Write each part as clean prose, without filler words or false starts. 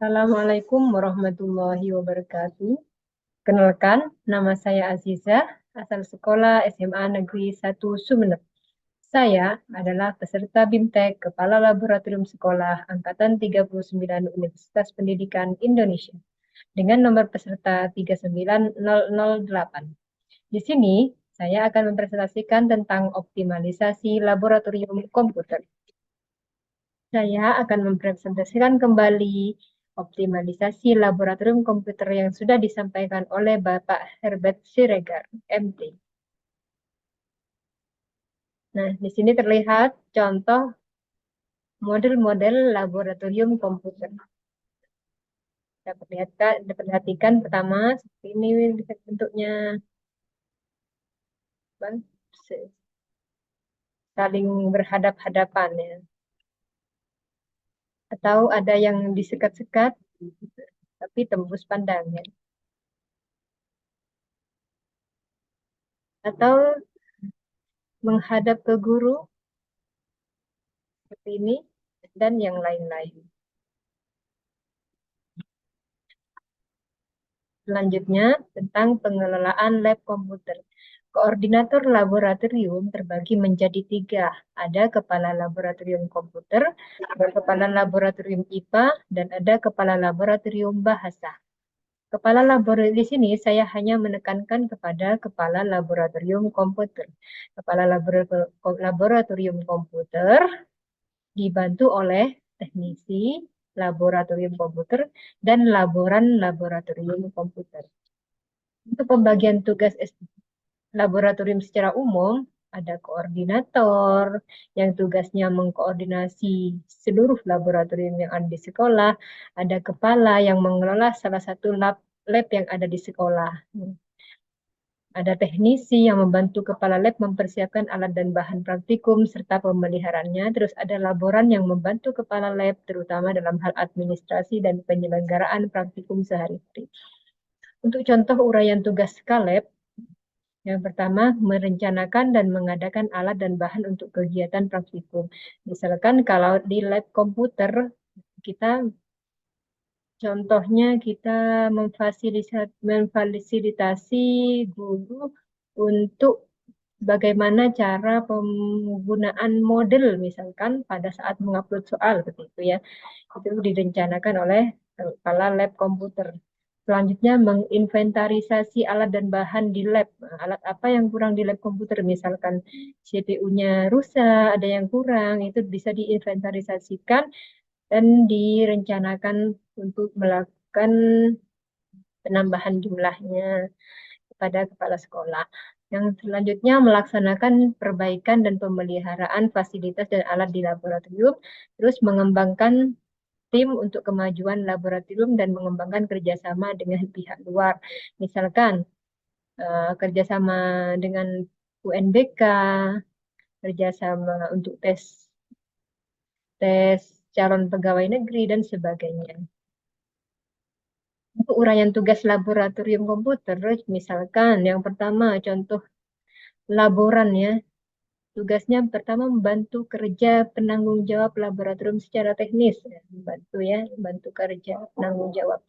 Assalamualaikum warahmatullahi wabarakatuh. Kenalkan, nama saya Azizah, asal sekolah SMA Negeri 1 Sumeneb. Saya adalah peserta BIMTEK Kepala Laboratorium Sekolah Angkatan 39 Universitas Pendidikan Indonesia dengan nomor peserta 39008. Di sini, saya akan mempresentasikan tentang optimalisasi laboratorium komputer. Saya akan mempresentasikan kembali optimalisasi laboratorium komputer yang sudah disampaikan oleh Bapak Herbert Siregar, MT. Nah, di sini terlihat contoh model-model laboratorium komputer. Dapat perhatikan pertama seperti ini bentuknya, Bang, saling berhadap-hadapan ya. Atau ada yang disekat-sekat, tapi tembus pandang ya. Atau menghadap ke guru seperti ini dan yang lain-lain. Selanjutnya, tentang pengelolaan lab komputer. Koordinator laboratorium terbagi menjadi 3. Ada kepala laboratorium komputer, ada kepala laboratorium IPA, dan ada kepala laboratorium bahasa. Kepala laboratorium di sini saya hanya menekankan kepada kepala laboratorium komputer. Kepala laboratorium komputer dibantu oleh teknisi laboratorium komputer dan laboran laboratorium komputer. Untuk pembagian tugas laboratorium secara umum, ada koordinator yang tugasnya mengkoordinasi seluruh laboratorium yang ada di sekolah, ada kepala yang mengelola salah satu lab yang ada di sekolah. Ada teknisi yang membantu kepala lab mempersiapkan alat dan bahan praktikum serta pemeliharaannya. Terus ada laboran yang membantu kepala lab terutama dalam hal administrasi dan penyelenggaraan praktikum sehari-hari. Untuk contoh uraian tugas Kaleb, yang pertama, merencanakan dan mengadakan alat dan bahan untuk kegiatan praktikum. Misalkan kalau di lab komputer, kita contohnya kita memfasilitasi guru untuk bagaimana cara penggunaan model misalkan pada saat mengupload soal seperti itu ya. Itu direncanakan oleh kepala lab komputer. Selanjutnya menginventarisasi alat dan bahan di lab. Nah, alat apa yang kurang di lab komputer misalkan CPU-nya rusak, ada yang kurang, itu bisa diinventarisasikan dan direncanakan untuk melakukan penambahan jumlahnya kepada kepala sekolah. Yang selanjutnya melaksanakan perbaikan dan pemeliharaan fasilitas dan alat di laboratorium, terus mengembangkan tim untuk kemajuan laboratorium dan mengembangkan kerjasama dengan pihak luar. Misalkan kerjasama dengan UNBK, kerjasama untuk tes tes calon pegawai negeri dan sebagainya. Untuk uraian tugas laboratorium komputer, misalkan yang pertama contoh laboran ya. Tugasnya pertama membantu kerja penanggung jawab laboratorium secara teknis, ya. Membantu kerja penanggung jawab.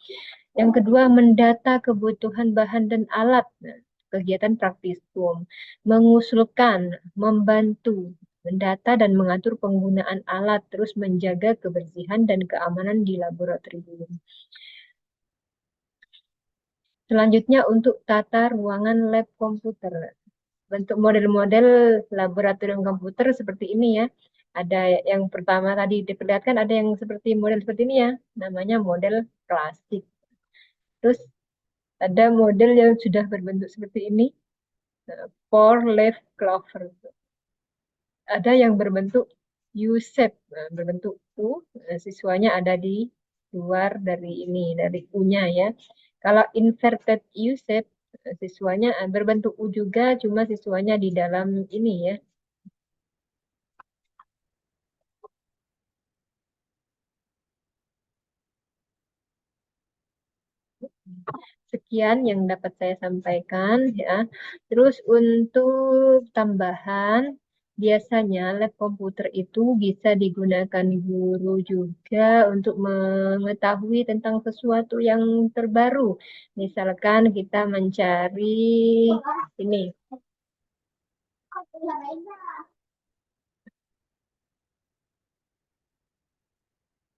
Yang kedua, mendata kebutuhan bahan dan alat, nah, kegiatan praktikum, mengusulkan, membantu, mendata dan mengatur penggunaan alat, terus menjaga kebersihan dan keamanan di laboratorium. Selanjutnya untuk tata ruangan lab komputer. Bentuk model-model laboratorium komputer seperti ini ya. Ada yang pertama tadi diperlihatkan ada yang seperti model seperti ini ya. Namanya model klasik. Terus ada model yang sudah berbentuk seperti ini. Four leaf clover. Ada yang berbentuk U-shape, berbentuk U. Siswanya ada di luar dari ini, dari U-nya ya. Kalau inverted U-shape, siswanya berbentuk U juga, cuma siswanya di dalam ini ya. Sekian yang dapat saya sampaikan ya. Terus untuk tambahan, Biasanya lab komputer itu bisa digunakan guru juga untuk mengetahui tentang sesuatu yang terbaru. Misalkan kita mencari ini,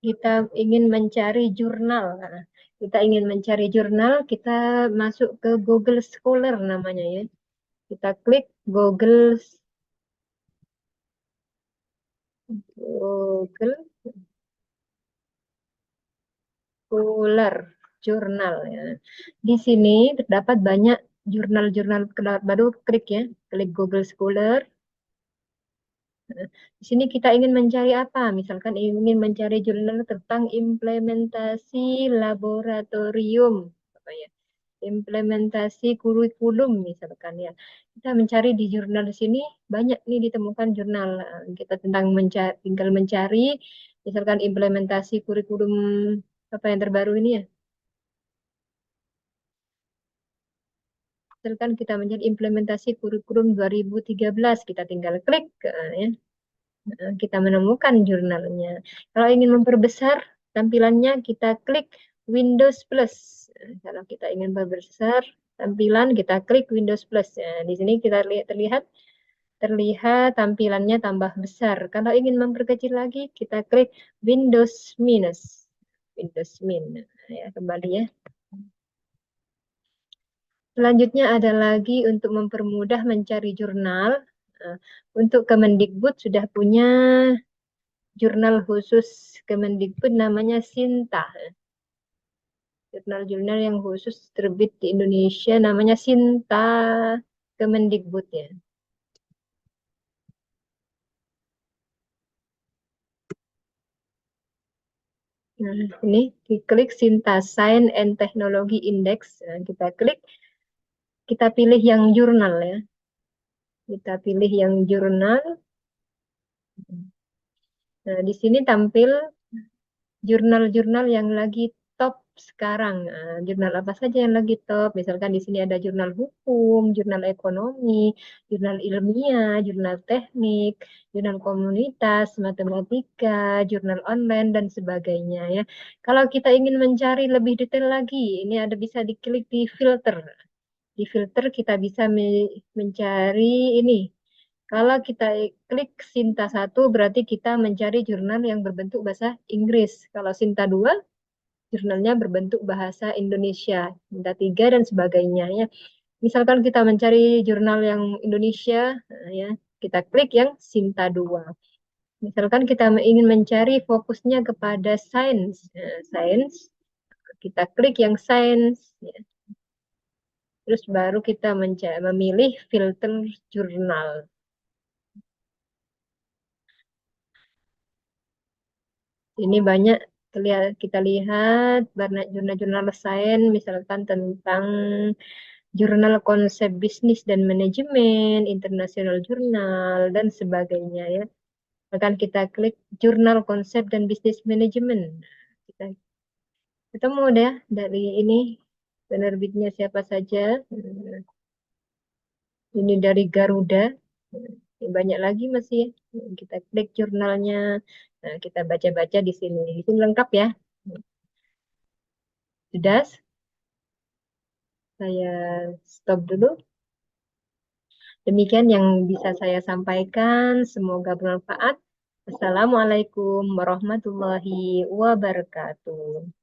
kita ingin mencari jurnal. Nah, kita ingin mencari jurnal, kita masuk ke Google Scholar namanya ya. Kita klik Google Scholar Jurnal ya. Di sini terdapat banyak jurnal-jurnal baru, klik ya, klik Google Scholar. Di sini kita ingin mencari apa? Misalkan ingin mencari jurnal tentang implementasi laboratorium, apa ya? Implementasi kurikulum misalkan ya. Kita mencari di jurnal di sini banyak nih ditemukan jurnal. Kita tinggal mencari misalkan implementasi kurikulum apa yang terbaru ini ya. Misalkan kita mencari implementasi kurikulum 2013, kita tinggal klik ya. Kita menemukan jurnalnya. Kalau ingin memperbesar tampilannya, kita klik Windows Plus. Kalau kita ingin memperbesar tampilan, kita klik Windows Plus. Di sini kita terlihat tampilannya tambah besar. Kalau ingin memperkecil lagi, kita klik Windows minus. Windows min. Ya, kembali ya. Selanjutnya ada lagi untuk mempermudah mencari jurnal. Untuk Kemendikbud sudah punya jurnal khusus Kemendikbud namanya Sinta. Jurnal-jurnal yang khusus terbit di Indonesia namanya Sinta Kemendikbud ya. Nah, ini diklik Sinta Science and Technology Index. Nah, kita klik, kita pilih yang jurnal ya. Kita pilih yang jurnal. Nah, di sini tampil jurnal-jurnal yang lagi top sekarang. Nah, jurnal apa saja yang lagi top? Misalkan di sini ada jurnal hukum, jurnal ekonomi, jurnal ilmiah, jurnal teknik, jurnal komunitas, matematika, jurnal online dan sebagainya ya. Kalau kita ingin mencari lebih detail lagi, ini ada bisa diklik di filter. Di filter kita bisa mencari ini. Kalau kita klik Sinta 1 berarti kita mencari jurnal yang berbentuk bahasa Inggris. Kalau Sinta 2 jurnalnya berbentuk bahasa Indonesia. Sinta 3 dan sebagainya ya. Misalkan kita mencari jurnal yang Indonesia ya, kita klik yang Sinta 2. Misalkan kita ingin mencari fokusnya kepada sains, sains, kita klik yang sains ya. Terus baru kita memilih filter jurnal. Ini banyak kita lihat banyak jurnal-jurnal sains, misalkan tentang jurnal konsep bisnis dan manajemen, internasional jurnal, dan sebagainya ya. Akan kita klik jurnal konsep dan bisnis manajemen. Kita ketemu deh dari ini penerbitnya siapa saja. Ini dari Garuda. Banyak lagi masih ya. Kita klik jurnalnya. Nah, kita baca-baca di sini. Di sini lengkap ya. Sudah, saya stop dulu. Demikian yang bisa saya sampaikan. Semoga bermanfaat. Assalamualaikum warahmatullahi wabarakatuh.